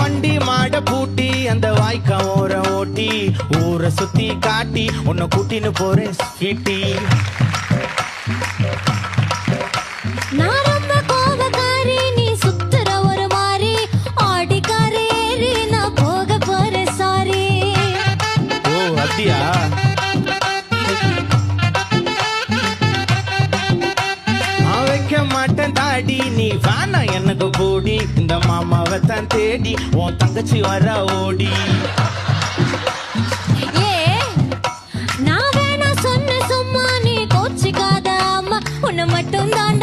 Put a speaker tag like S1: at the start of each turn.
S1: வண்டி மாட பூட்டி அந்த வாய்க்கா ஓர ஓட்டி ஊரை சுத்தி காட்டி உன்னை கூட்டின்னு போறேன் ஸ்வீட்டி.
S2: நான் ரொம்ப கோபக்காரி, நீ சுத்துற ஒரு மாறி, ஆடிக்காரி ஏறி நான் போக போறேன் சாரி.
S1: ஓ அப்படியா? நான் வைக்க மாட்டேன் தாடி, நீ வேணா எனக்கு போடி, இந்த மாமாவை தான் தேடி உன் தங்கச்சி வர ஓடி.
S2: ஏ நான் வேணா சொன்ன சும்மா, நீ கோச்சிக்காத அம்மா, உன்னை மட்டும் தான்